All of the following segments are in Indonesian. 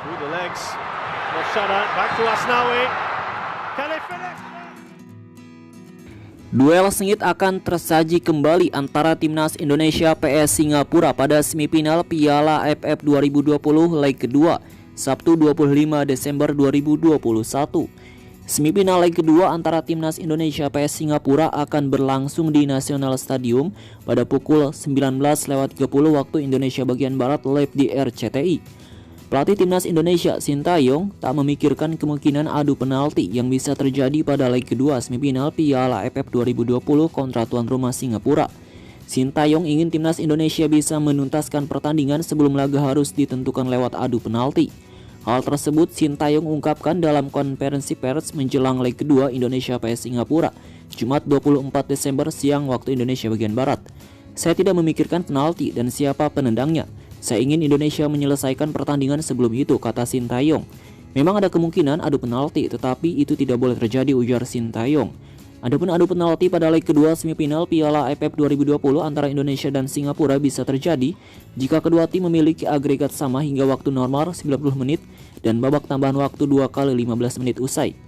Through the legs. Moshada back to Asnawi. Can they finish? Duel sengit akan tersaji kembali antara Timnas Indonesia PS Singapura pada semifinal Piala AFF 2020 leg kedua, Sabtu 25 Desember 2021. Semifinal leg kedua antara Timnas Indonesia PS Singapura akan berlangsung di National Stadium pada pukul 19.30 waktu Indonesia bagian Barat live di RCTI. Pelatih Timnas Indonesia Sintayong tak memikirkan kemungkinan adu penalti yang bisa terjadi pada leg kedua semifinal Piala AFF 2020 kontra tuan rumah Singapura. Sintayong ingin Timnas Indonesia bisa menuntaskan pertandingan sebelum laga harus ditentukan lewat adu penalti. Hal tersebut Sintayong ungkapkan dalam konferensi pers menjelang leg kedua Indonesia vs Singapura, Jumat 24 Desember siang waktu Indonesia bagian Barat. Saya tidak memikirkan penalti dan siapa penendangnya. Saya ingin Indonesia menyelesaikan pertandingan sebelum itu, kata Sintayong. Memang ada kemungkinan adu penalti, tetapi itu tidak boleh terjadi, ujar Sintayong. Adapun adu penalti pada leg kedua semifinal Piala AFF 2020 antara Indonesia dan Singapura bisa terjadi jika kedua tim memiliki agregat sama hingga waktu normal 90 menit dan babak tambahan waktu 2 kali 15 menit usai.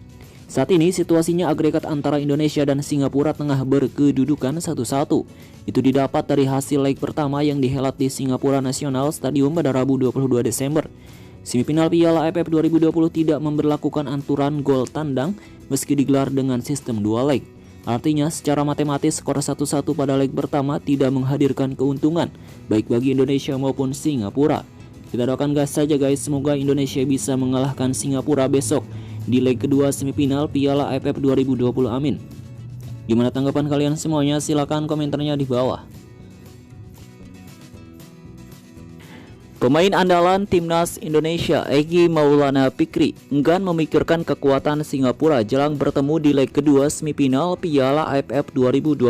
Saat ini situasinya agregat antara Indonesia dan Singapura tengah berkedudukan 1-1. Itu didapat dari hasil leg pertama yang dihelat di Singapura National Stadium pada Rabu 22 Desember. Semifinal Piala AFF 2020 tidak memberlakukan aturan gol tandang meski digelar dengan sistem 2 leg. Artinya secara matematis skor 1-1 pada leg pertama tidak menghadirkan keuntungan baik bagi Indonesia maupun Singapura. Kita doakan saja guys, semoga Indonesia bisa mengalahkan Singapura besok di leg kedua semifinal Piala AFF 2020, amin. Gimana tanggapan kalian semuanya? Silakan komentarnya di bawah. Pemain andalan Timnas Indonesia Egy Maulana Fikri enggan memikirkan kekuatan Singapura jelang bertemu di leg kedua semifinal Piala AFF 2020.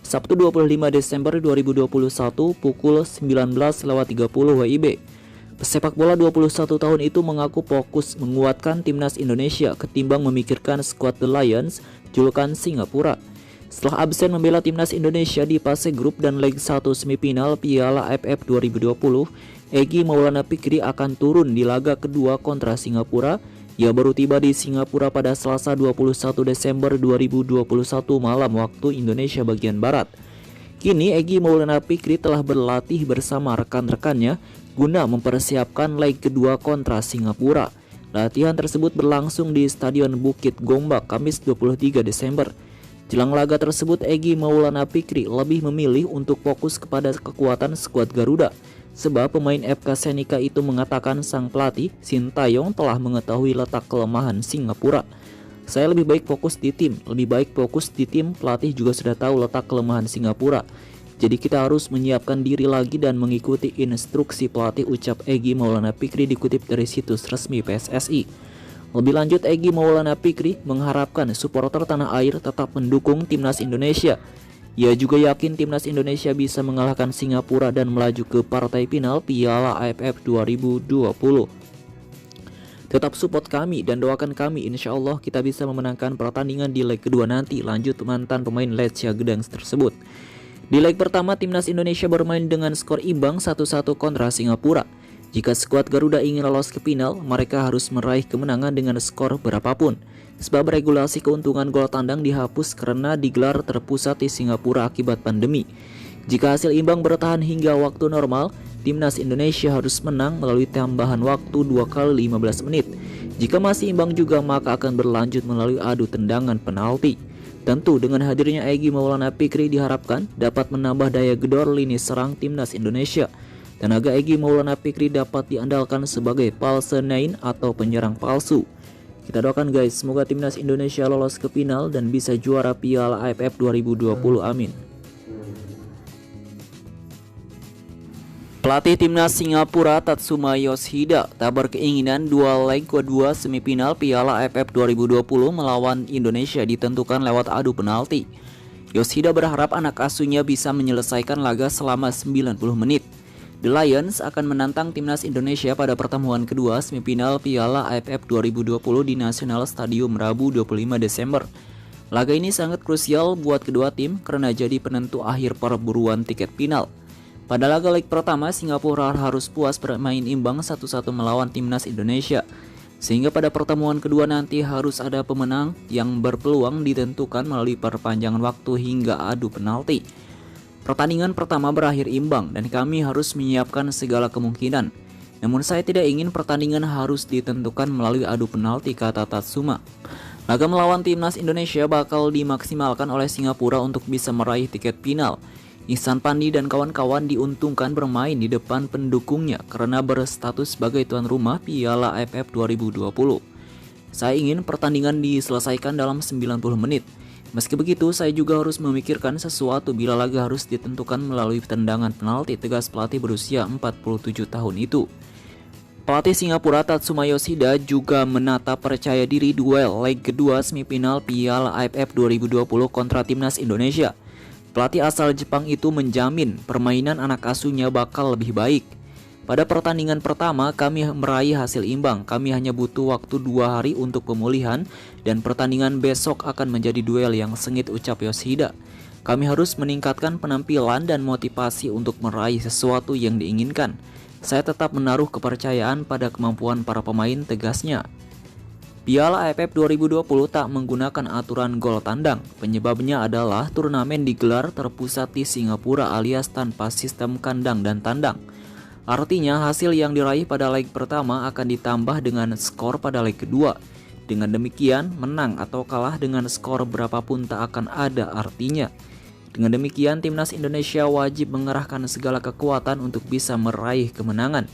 Sabtu 25 Desember 2021 pukul 19.30 WIB. Pesepak bola 21 tahun itu mengaku fokus menguatkan Timnas Indonesia ketimbang memikirkan skuad The Lions, julukan Singapura. Setelah absen membela Timnas Indonesia di fase grup dan leg 1 semifinal Piala AFF 2020, Egy Maulana Fikri akan turun di laga kedua kontra Singapura. Ia baru tiba di Singapura pada Selasa 21 Desember 2021 malam waktu Indonesia bagian Barat. Kini Egy Maulana Fikri telah berlatih bersama rekan-rekannya guna mempersiapkan leg kedua kontra Singapura. Latihan tersebut berlangsung di Stadion Bukit Gombak Kamis 23 Desember. Jelang laga tersebut, Egy Maulana Fikri lebih memilih untuk fokus kepada kekuatan skuad Garuda. Sebab pemain FK Senika itu mengatakan sang pelatih Sintayong telah mengetahui letak kelemahan Singapura. Saya lebih baik fokus di tim, pelatih juga sudah tahu letak kelemahan Singapura. Jadi kita harus menyiapkan diri lagi dan mengikuti instruksi pelatih, ucap Egy Maulana Fikri dikutip dari situs resmi PSSI. Lebih lanjut, Egy Maulana Fikri mengharapkan supporter tanah air tetap mendukung Timnas Indonesia. Ia juga yakin Timnas Indonesia bisa mengalahkan Singapura dan melaju ke partai final Piala AFF 2020. Tetap support kami dan doakan kami, insya Allah kita bisa memenangkan pertandingan di leg kedua nanti, lanjut mantan pemain Lecia Gdansk tersebut. Di leg pertama, Timnas Indonesia bermain dengan skor imbang 1-1 kontra Singapura. Jika skuad Garuda ingin lolos ke final, mereka harus meraih kemenangan dengan skor berapapun. Sebab regulasi keuntungan gol tandang dihapus karena digelar terpusat di Singapura akibat pandemi. Jika hasil imbang bertahan hingga waktu normal, Timnas Indonesia harus menang melalui tambahan waktu 2 kali 15 menit. Jika masih imbang juga, maka akan berlanjut melalui adu tendangan penalti. Tentu dengan hadirnya Egy Maulana Fikri diharapkan dapat menambah daya gedor lini serang Timnas Indonesia. Tenaga Egy Maulana Fikri dapat diandalkan sebagai false nine atau penyerang palsu. Kita doakan guys, semoga Timnas Indonesia lolos ke final dan bisa juara Piala AFF 2020, amin. Pelatih Timnas Singapura Tatsuma Yoshida tak berkeinginan dua leg kedua semifinal Piala AFF 2020 melawan Indonesia ditentukan lewat adu penalti. Yoshida berharap anak asuhnya bisa menyelesaikan laga selama 90 menit. The Lions akan menantang Timnas Indonesia pada pertemuan kedua semifinal Piala AFF 2020 di National Stadium Rabu 25 Desember. Laga ini sangat krusial buat kedua tim karena jadi penentu akhir perburuan tiket final. Pada laga leg pertama, Singapura harus puas bermain imbang 1-1 melawan timnas Indonesia. Sehingga pada pertemuan kedua nanti harus ada pemenang yang berpeluang ditentukan melalui perpanjangan waktu hingga adu penalti. Pertandingan pertama berakhir imbang dan kami harus menyiapkan segala kemungkinan. Namun saya tidak ingin pertandingan harus ditentukan melalui adu penalti, kata Tatsuma. Laga melawan timnas Indonesia bakal dimaksimalkan oleh Singapura untuk bisa meraih tiket final. Ihsan Pandi dan kawan-kawan diuntungkan bermain di depan pendukungnya karena berstatus sebagai tuan rumah Piala AFF 2020. Saya ingin pertandingan diselesaikan dalam 90 menit. Meski begitu, saya juga harus memikirkan sesuatu bila laga harus ditentukan melalui tendangan penalti, tegas pelatih berusia 47 tahun itu. Pelatih Singapura Tatsuma Yoshida juga menata percaya diri duel leg kedua semifinal Piala AFF 2020 kontra timnas Indonesia. Pelatih asal Jepang itu menjamin permainan anak asuhnya bakal lebih baik. Pada pertandingan pertama kami meraih hasil imbang, kami hanya butuh waktu 2 hari untuk pemulihan dan pertandingan besok akan menjadi duel yang sengit, ucap Yoshida. Kami harus meningkatkan penampilan dan motivasi untuk meraih sesuatu yang diinginkan. Saya tetap menaruh kepercayaan pada kemampuan para pemain, tegasnya. Piala AFF 2020 tak menggunakan aturan gol tandang. Penyebabnya adalah turnamen digelar terpusat di Singapura alias tanpa sistem kandang dan tandang. Artinya hasil yang diraih pada leg pertama akan ditambah dengan skor pada leg kedua. Dengan demikian, menang atau kalah dengan skor berapapun tak akan ada artinya. Dengan demikian, timnas Indonesia wajib mengerahkan segala kekuatan untuk bisa meraih kemenangan.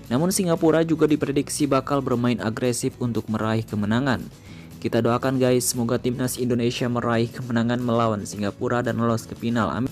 Namun Singapura juga diprediksi bakal bermain agresif untuk meraih kemenangan. Kita doakan guys, semoga timnas Indonesia meraih kemenangan melawan Singapura dan lolos ke final. Amin.